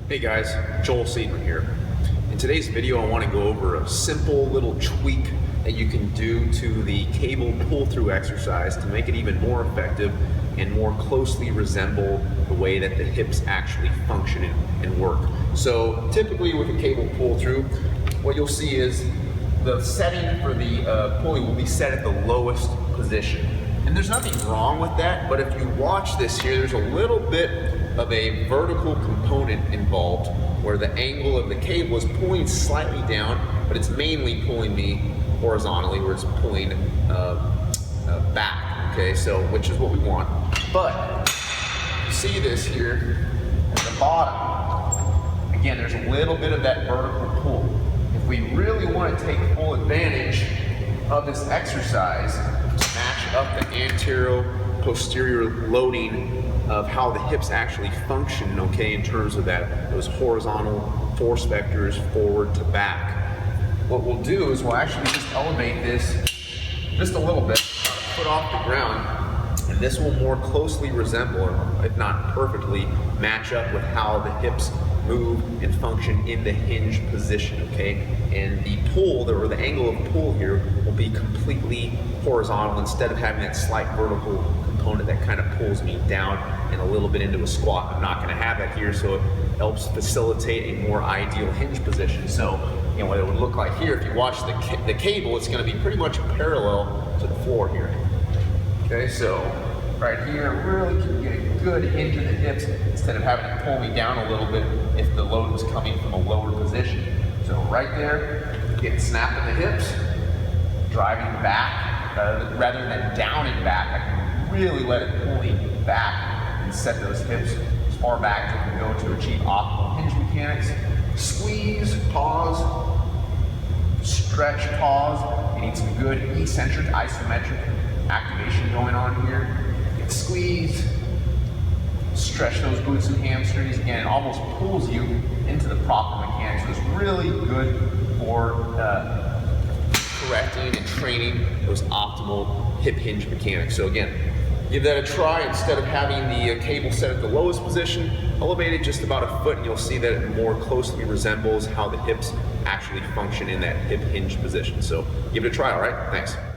Hey guys, Joel Seedman here. In today's video I want to go over a simple little tweak that you can do to the cable pull-through exercise to make it even more effective and more closely resemble the way that the hips actually function and work. So typically with a cable pull-through, what you'll see is the setting for the pulley will be set at the lowest position. And there's nothing wrong with that, but if you watch this here, there's a little bit of a vertical component involved where the angle of the cable is pulling slightly down, but it's mainly pulling me horizontally, where it's pulling back, okay, so which is what we want. But you see this here at the bottom, again, there's a little bit of that vertical pull. If we really want to take full advantage of this exercise, match up the anterior-posterior loading of how the hips actually function, okay, in terms of those horizontal force vectors forward to back. What we'll do is we'll actually just elevate this just a little bit, about a foot off the ground, and this will more closely resemble, or if not perfectly, match up with how the hips move and function in the hinge position, okay? And the pull, or the angle of pull here, will be completely horizontal instead of having that slight vertical component that kind of pulls me down and a little bit into a squat. I'm not going to have that here, so it helps facilitate a more ideal hinge position. So, you know, what it would look like here, if you watch the cable, it's going to be pretty much parallel to the floor here. Okay, so right here, really can get a good hinge of the hips instead of having to pull me down a little bit if the load was coming from a lower position. So right there, get snap in the hips, driving back, rather than down and back. I can really let it pull me back and set those hips as far back as we can go to achieve optimal hinge mechanics. Squeeze, pause, stretch, pause. You need some good eccentric, isometric activation going on here. Squeeze, stretch those glutes and hamstrings. Again, it almost pulls you into the proper mechanics. So it's really good for correcting and training those optimal hip hinge mechanics. So again, give that a try. Instead of having the cable set at the lowest position, elevate it just about a foot, and you'll see that it more closely resembles how the hips actually function in that hip hinge position. So give it a try, all right? Thanks.